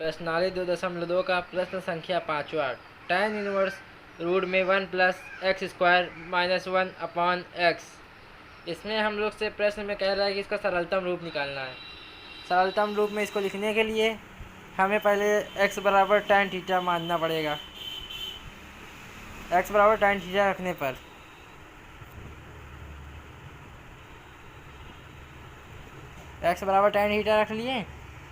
प्रश्नावली 2.2 का प्रश्न संख्या 5वां। tan इनवर्स रूट में 1 plus x square minus 1 upon x. इसमें हम लोग से प्रश्न में कह रहा है कि इसका सरलतम रूप निकालना है। सरलतम रूप में इसको लिखने के लिए हमें पहले x बराबर tan थीटा मानना पड़ेगा। x बराबर tan थीटा रखने पर x बराबर tan थीटा रख लिए।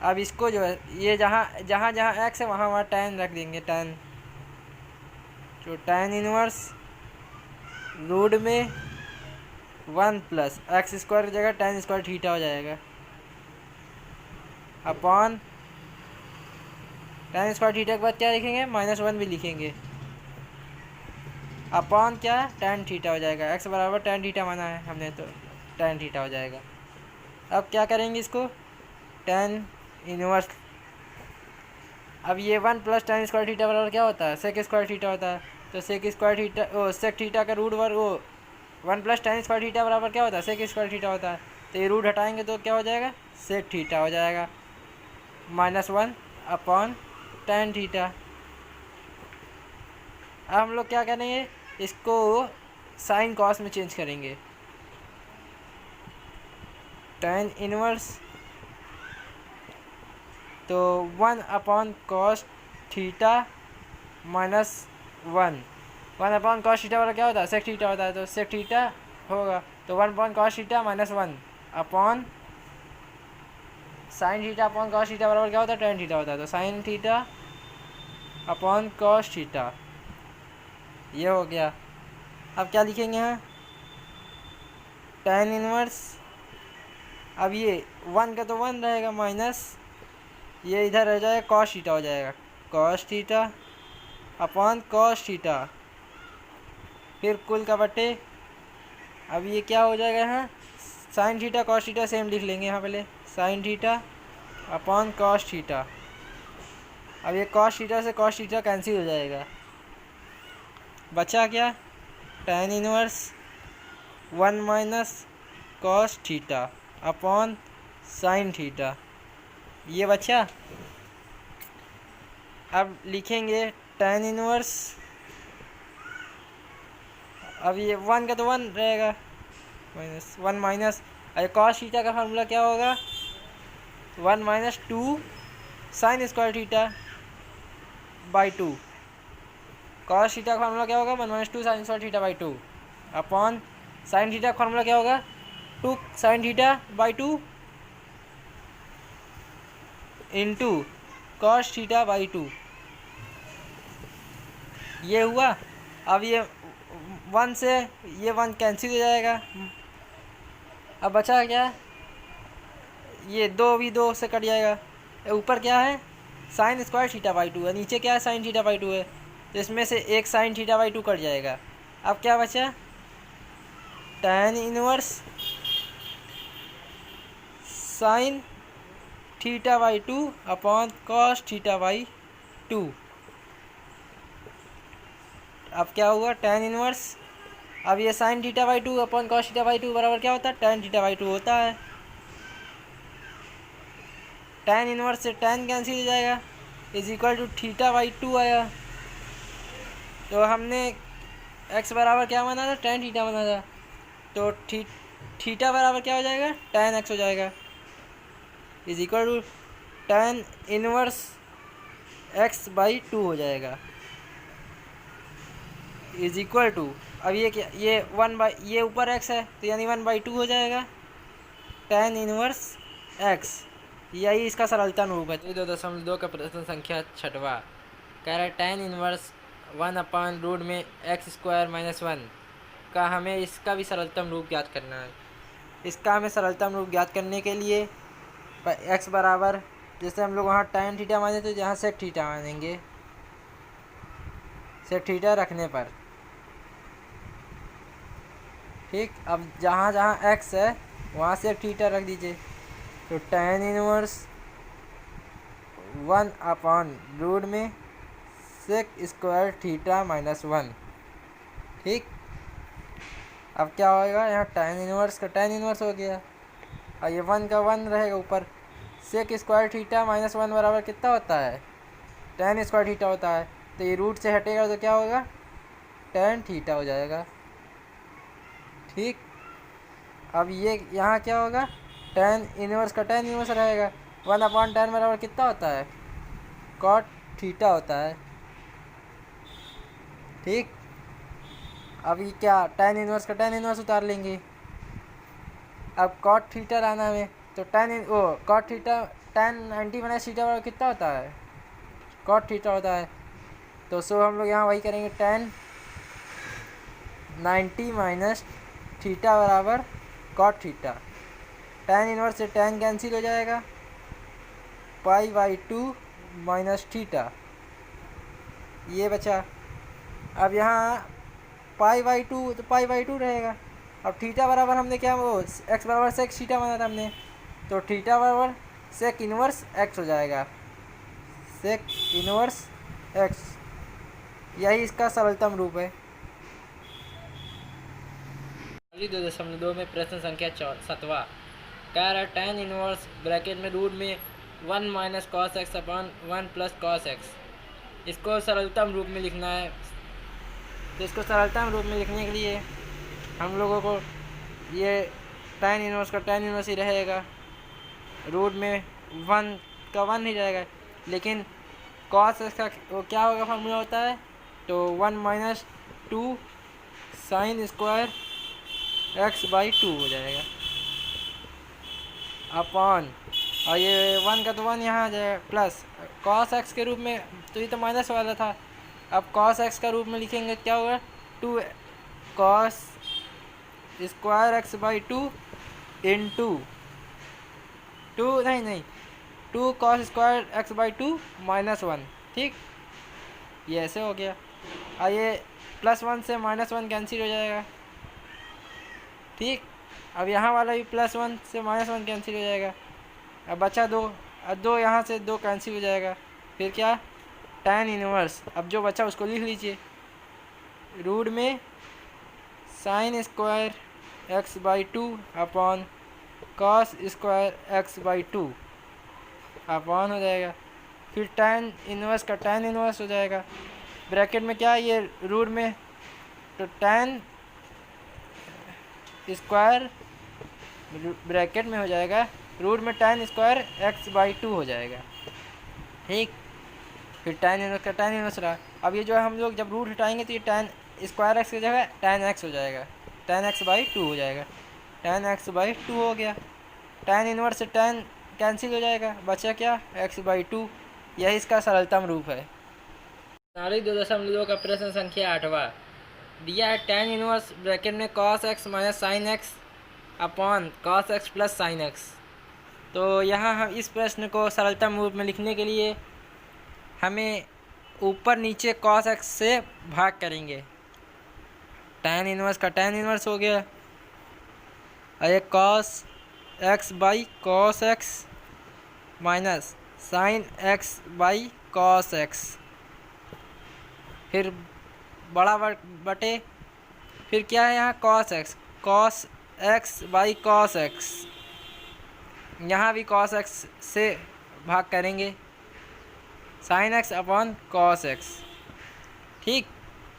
अब इसको जो है ये जहाँ जहाँ जहाँ x है वहाँ वहाँ tan रख देंगे। tan तो tan इनवर्स रूट में 1 प्लस एक्स स्क्वायर की जगह tan स्क्वायर थीटा हो जाएगा अपॉन tan स्क्वायर थीटा के बाद क्या लिखेंगे, -1 भी लिखेंगे अपॉन क्या tan थीटा हो जाएगा। x बराबर tan थीटा माना है हमने तो tan थीटा हो जाएगा। अब क्या करेंगे इसको tan इनवर्स। अब ये 1 प्लस tan स्क्वायर थीटा बराबर क्या होता है, सेक स्क्वायर थीटा होता है। तो sec square theta sec theta का रूट वर्ग 1 प्लस tan स्क्वायर थीटा बराबर क्या होता है, सेक स्क्वायर थीटा होता है। तो ये रूट हटाएंगे तो क्या हो जाएगा, सेक थीटा हो जाएगा -1 अपॉन tan थीटा। अब हम लोग क्या करेंगे, इसको साइन कॉस में चेंज करेंगे। tan इनवर्स तो 1 upon cos theta -1 1 upon cos theta वाला क्या होता है, सेक थीटा होता है। तो सेक थीटा होगा तो 1 upon cos theta -1 upon sine theta upon cos theta बराबर क्या होता है, tan थीटा होता है। तो sign theta upon cos theta ये हो गया। अब क्या लिखेंगे यहाँ tan इनवर्स। अब ये 1 का तो 1 रहेगा माइनस ये इधर रह जाएगा कॉस थीटा हो जाएगा, cos theta upon cos theta फिर कुल का बटे। अब ये क्या हो जाएगा यहाँ sine theta cos theta same लिख लेंगे यहाँ पहले, sign theta upon cos theta. अब ये कॉस थीटा से कॉस थीटा कैंसिल हो जाएगा, बचा क्या tan inverse 1 minus cos theta upon sine theta ये बचा। अब लिखेंगे tan इनवर्स। अब ये 1 का तो 1 रहेगा -1 माइनस कॉस थीटा का फार्मूला क्या होगा 1 minus 2 sine square theta by 2। Cos theta का फार्मूला क्या होगा 1 minus 2 sine square theta by 2 upon sine theta का फार्मूला क्या होगा 2 sine theta by 2 into cos theta by 2 ये हुआ। अब ये 1 से ये 1 कैंसिल हो जाएगा। अब बचा क्या ये 2 भी 2 से कट जाएगा। ऊपर क्या है साइन स्क्वायर थीटा बाई 2 है, नीचे क्या है साइन थीटा बाई 2 है। तो इसमें से एक साइन थीटा बाई 2 कट जाएगा। अब क्या बचा tan inverse sine theta by 2 upon cos theta by 2। अब क्या हुआ tan इनवर्स। अब ये sine theta by 2 upon cos theta by 2 बराबर क्या होता है tan थीटा बाई 2 होता है। tan इनवर्स से tan कैंसिल हो जाएगा is equal to theta by 2 आया। तो हमने x बराबर क्या माना था tan थीटा माना था। तो थीटा बराबर क्या हो जाएगा tan x हो जाएगा is equal to tan inverse x बाई 2 हो जाएगा इज इक्वल टू। अब ये क्या ये 1 बाई ये ऊपर x है तो यानी 1 बाई 2 हो जाएगा tan इनवर्स x। यही इसका सरलतम रूप है। 2.2 का प्रश्न संख्या 6वां कह रहा है tan इनवर्स 1 अपॉन रूट में एक्स स्क्वायर -1 का हमें इसका भी सरलतम रूप ज्ञात करना है। इसका हमें सरलतम रूप ज्ञात करने के लिए x बराबर जैसे हम लोग वहाँ tan थीटा माने तो यहाँ सेक थीटा मानेंगे, सेक थीटा रखने पर ठीक। अब जहाँ जहाँ x है वहाँ सेक थीटा रख दीजिए। तो tan इनवर्स 1 अपॉन रूट में सेक स्क्वायर थीटा -1 ठीक। अब क्या होएगा यहाँ tan इनवर्स का tan इनवर्स हो गया और ये 1 का 1 रहेगा ऊपर सेक स्क्वायर थीटा माइनस 1 बराबर कितना होता है, टेन स्क्वायर थीटा होता है। तो ये रूट से हटेगा तो क्या होगा, टेन थीटा हो जाएगा। ठीक, अब ये यहाँ क्या होगा, टेन इनवर्स का टेन इनवर्स रहेगा। 1/10 बराबर कितना होता है, कॉट थीटा होता है। ठीक, अब ये क्या, टेन इनवर्स का टेन इनवर्स उतार लेंगे। अब कॉट थीटा लाना हमें, तो cot theta tan 90 minus theta बराबर कितना होता है, कॉट थीटा होता है। तो सो हम लोग यहाँ वही करेंगे, टेन 90 माइनस थीटा बराबर कॉट थीटा। टेन इनवर्स से टेन कैंसिल हो जाएगा, पाई/2 माइनस थीटा, ये बचा। अब यहाँ पाई/2 तो पाई/2 रहेगा। अब थीटा बराबर हमने क्या, वो एक्स बराबर सेक थीटा बना था हमने, तो थीटा बराबर सेक इनवर्स एक्स हो जाएगा, सेक इनवर्स एक्स। यही इसका सरलतम रूप है। 2.2 में प्रश्न संख्या 7वां कह रहा है टेन इनवर्स ब्रैकेट में रूट में 1 minus cos x upon 1 plus cos x, इसको सरलतम रूप में लिखना है। तो इसको सरलतम रूप में लिखने के लिए हम लोगों को ये टेन इनवर्स का टेन इनवर्स ही रहेगा, रूट में 1 का 1 ही रहेगा, लेकिन कॉस एक्स का वो क्या होगा, फॉर्मूला होता है, तो 1 माइनस 2 साइन स्क्वायर x/2 हो जाएगा अपॉन, और ये 1 का तो 1 यहाँ आ जाएगा, प्लस कॉस एक्स के रूप में, तो ये तो माइनस वाला था, अब कॉस एक्स का रूप में लिखेंगे क्या होगा, 2 cos square x/2 into 2 cos square x/2 minus 1। ठीक, ये ऐसे हो गया। और ये +1 से -1 कैंसिल हो जाएगा। ठीक, अब यहाँ वाला भी +1 से -1 कैंसिल हो जाएगा। अब बचा 2, अब 2 यहाँ से 2 कैंसिल हो जाएगा। फिर क्या, टेन इनवर्स, अब जो बचा उसको लिख लीजिए, रूट में sine square x/2 upon cos square x/2 upon हो जाएगा। फिर टेन इनवर्स का टेन इनवर्स हो जाएगा, ब्रैकेट में क्या है ये रूट में, तो टेन स्क्वायर ब्रैकेट में हो जाएगा, रूट में टेन स्क्वायर x/2 हो जाएगा। ठीक, फिर टेन इनवर्स का टेन इनवर्स रहा। अब ये जो है हम लोग जब रूट हटाएंगे तो ये टेन स्क्वायर एक्स की जगह टेन एक्स हो जाएगा, टेन x/2 हो जाएगा, टेन x/2 हो गया। टेन इनवर्स से टेन कैंसिल हो जाएगा, बचा क्या, x/2। यही इसका सरलतम रूप है। 2.2 का प्रश्न संख्या 8वां दिया है टेन इनवर्स ब्रैकेट में cos x minus sine x upon cos x plus sine x. तो यहाँ हम इस प्रश्न को सरलतम रूप में लिखने के लिए हमें ऊपर नीचे कॉस एक्स से भाग करेंगे। टेन इनवर्स का टेन इनवर्स हो गया, और ये cos x by cos x minus sine x by cos x, फिर बड़ा बटे, फिर क्या है यहाँ cos x by cos x, यहाँ भी कॉस एक्स से भाग करेंगे, sine x upon cos x. ठीक,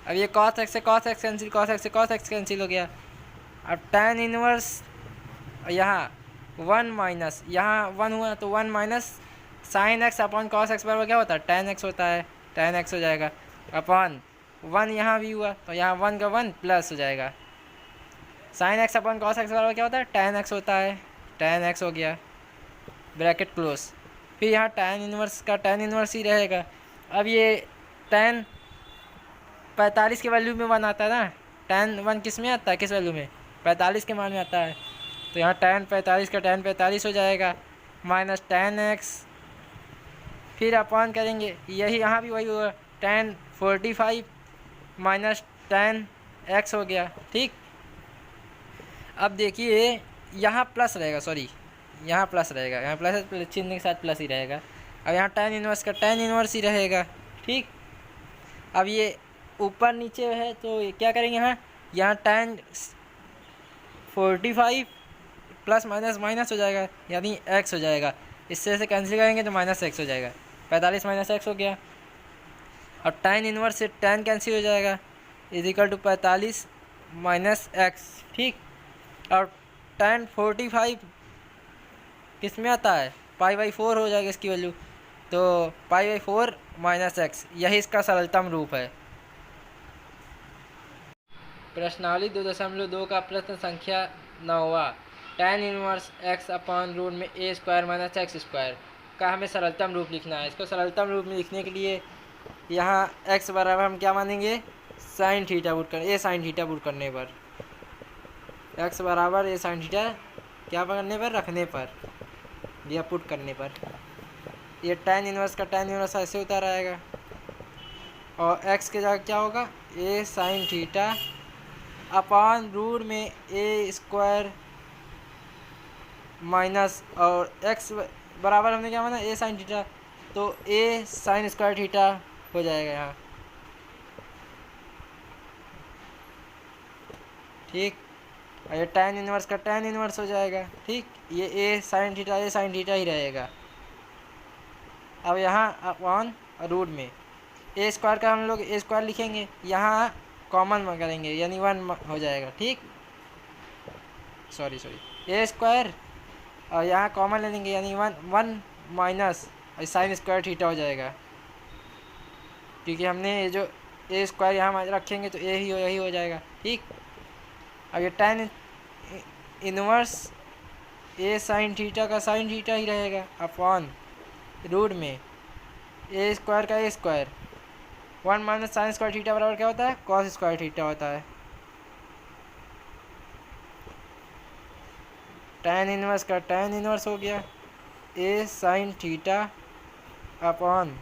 अब ये कॉस एक्स से cos x cancel, cos x से कॉस एक्स कैंसिल हो गया। अब टेन इनवर्स यहाँ 1 माइनस, यहाँ 1 हुआ तो 1 minus sine x upon cos x बराबर क्या होता है, टेन एक्स होता है, टेन एक्स हो जाएगा अपॉन 1 यहाँ भी हुआ तो यहाँ 1 का 1 प्लस हो जाएगा। Sine x upon cos x बराबर क्या होता है, टेन एक्स होता है, टेन एक्स हो गया, ब्रैकेट क्लोज। फिर यहाँ टेन इनवर्स का टेन इनवर्स ही रहेगा। अब ये टेन 45 के वैल्यू में 1 आता है ना, टेन 1 किस में आता है, किस वैल्यू में, 45 के मान में आता है, तो यहाँ टेन 45 का टेन 45 हो जाएगा माइनस टेन एक्स, फिर अपॉन करेंगे, यही यहाँ भी वही होगा, टेन 45 माइनस टेन एक्स हो गया। ठीक, अब देखिए यहाँ प्लस रहेगा, सॉरी यहाँ प्लस रहेगा, यहाँ प्लस चिन्ह के साथ प्लस ही रहेगा। अब यहाँ टेन इनवर्स का टेन इनवर्स ही रहेगा। ठीक, अब ये ऊपर नीचे है तो ये क्या करेंगे, यहाँ टेन 45 प्लस माइनस माइनस हो जाएगा, यानी एक्स हो जाएगा, इससे से कैंसिल करेंगे तो -x हो जाएगा, 45 - x हो गया। और tan इनवर्स से tan कैंसिल हो जाएगा, इजिकल टू 45 - x, ठीक। और tan 45 किस में आता है, π/4 हो जाएगा इसकी वैल्यू, तो π/4 - x, यही इसका सरलतम रूप है। प्रश्नावली 2.2 का प्रश्न संख्या 9वां, tan inverse x upon root में a² - x² का हमें सरलतम रूप लिखना है। इसको सरलतम रूप में लिखने के लिए यहाँ x बराबर हम क्या मानेंगे, साइन थीटा पुट कर, a साइन थीटा पुट करने पर, x बराबर a साइन थीटा क्या करने पर, रखने पर या पुट करने पर, ये tan इनवर्स का tan इनवर्स ऐसे उतार आएगा और x के जगह क्या होगा, a sine theta upon root में a² माइनस, और x बराबर हमने क्या माना, a साइन थीटा, तो a साइन स्क्वायर थीटा हो जाएगा यहाँ, ठीक। और ये tan इनवर्स का tan इनवर्स हो जाएगा, ठीक। ये a साइन थीटा ही रहेगा। अब यहाँ अपॉन रूट में a² का हम लोग a² लिखेंगे, यहाँ कॉमन करेंगे यानी 1 हो जाएगा, ठीक। सॉरी a² और यहाँ कॉमन ले लेंगे यानी 1 माइनस साइन स्क्वायर थीटा हो जाएगा, क्योंकि हमने ये जो a² यहाँ रखेंगे तो a ही यही हो जाएगा, ठीक। अब ये tan inverse a sine theta का साइन थीटा ही रहेगा अपॉन रूट में a² का a², 1 minus sine square theta बराबर क्या होता है, कॉस स्क्वायर थीटा होता है। tan इनवर्स का tan इनवर्स हो गया a साइन थीटा अपॉन,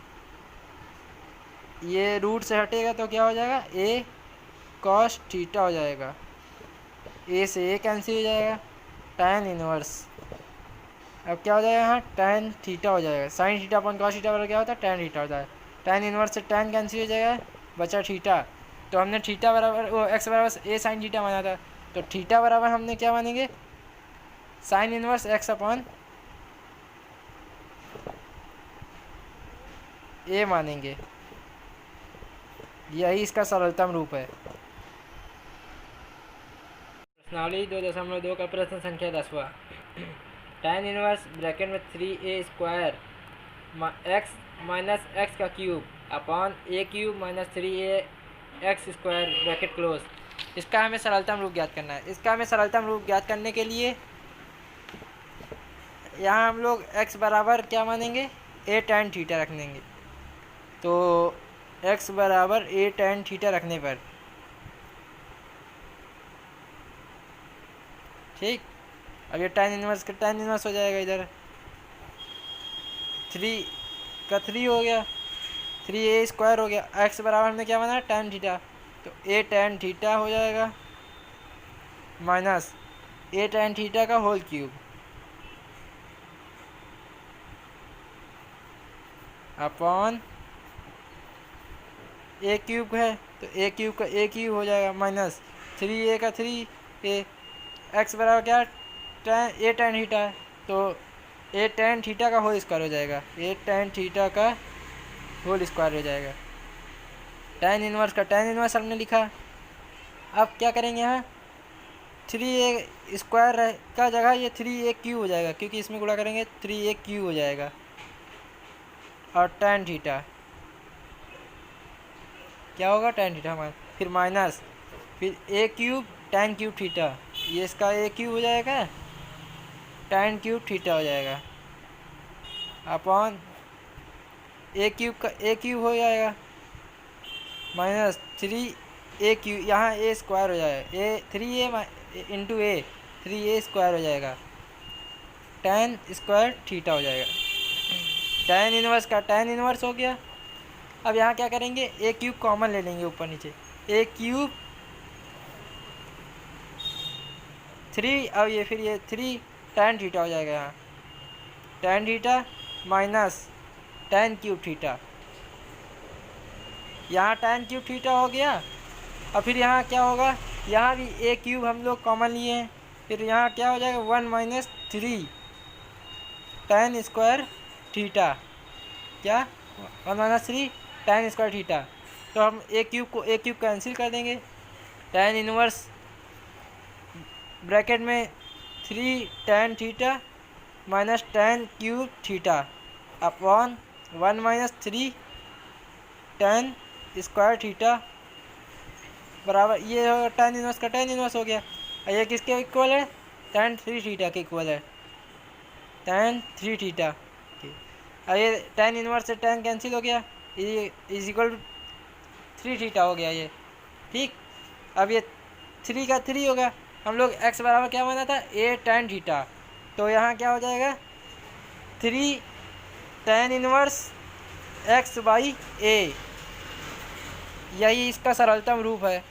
ये रूट से हटेगा तो क्या हो जाएगा, a कॉस थीटा हो जाएगा, a से a कैंसिल हो जाएगा, tan इनवर्स अब क्या हो जाएगा, यहाँ tan थीटा हो जाएगा, sign theta upon cos theta बराबर क्या होता है, tan थीटा होता है। tan इनवर्स से tan कैंसिल हो जाएगा, बचा थीटा, तो हमने थीटा बराबर वो x बराबर a साइन थीटा माना था, तो थीटा बराबर हमने क्या मानेंगे, sine inverse x upon a मानेंगे, यही इसका सरलतम रूप है। प्रश्नावली 2.2 का प्रश्न संख्या 10वां, tan इनवर्स ब्रैकेट में 3a² x माइनस x का cube upon a³ - 3ax² bracket close, इसका हमें सरलतम रूप ज्ञात करना है। इसका हमें सरलतम रूप ज्ञात करने के लिए यहाँ हम लोग x बराबर क्या मानेंगे, a tan थीटा रख देंगे, तो x बराबर a tan थीटा रखने पर, ठीक। अब ये tan इनवर्स का tan इनवर्स हो जाएगा, इधर 3 का 3 हो गया, 3a² हो गया, x बराबर हमने क्या माना, tan थीटा, तो a tan थीटा हो जाएगा माइनस a tan थीटा का होल क्यूब अपॉन a³ है तो a³ का a³ हो जाएगा माइनस 3a का 3a, x बराबर क्या, a tan थीटा है, तो a tan थीटा का होल स्क्वायर हो जाएगा, a tan थीटा का होल स्क्वायर हो जाएगा। tan इनवर्स का tan इनवर्स हमने लिखा। अब क्या करेंगे, यहाँ 3a² का जगह ये 3a³ हो जाएगा, क्योंकि इसमें गुणा करेंगे 3a³ हो जाएगा, और tan थीटा क्या होगा, tan थीटा हमारा, फिर माइनस, फिर a³ tan क्यूब थीटा, ये इसका a³ हो जाएगा, tan क्यूब थीटा हो जाएगा अपॉन a³ का a³ हो जाएगा माइनस 3a³, यहाँ a² हो जाएगा, 3a इंटू a 3a² हो जाएगा, tan स्क्वायर थीटा हो जाएगा। tan इनवर्स का tan इनवर्स हो गया। अब यहाँ क्या करेंगे, a³ कॉमन ले लेंगे ऊपर नीचे, a³ 3, अब ये फिर ये 3 tan थीटा हो जाएगा, यहाँ tan theta minus tan cube theta, यहाँ tan क्यूब थीटा हो गया। और फिर यहाँ क्या होगा, यहाँ भी a³ हम लोग कॉमन लिए हैं, फिर यहाँ क्या हो जाएगा 1 - 3 tan स्क्वायर थीटा, क्या 1 माइनस 3 tan स्क्वायर थीटा। तो हम ए क्यूब कैंसिल कर देंगे, tan इनवर्स ब्रैकेट में 3 tan theta minus tan cube theta upon 1 minus 3 tan square theta बराबर, ये tan इनवर्स का tan इनवर्स हो गया। ये किसके इक्वल है? tan 3 थीटा के इक्वल है, tan 3 थीटा। अब ये tan इनवर्स से tan कैंसिल हो गया, ये इज इक्वल 3 थीटा हो गया ये, ठीक। अब ये 3 का 3 होगा, हम लोग x बराबर क्या माना था? a tan थीटा, तो यहाँ क्या हो जाएगा? 3 tan inverse x by a, यही इसका सरलतम रूप है।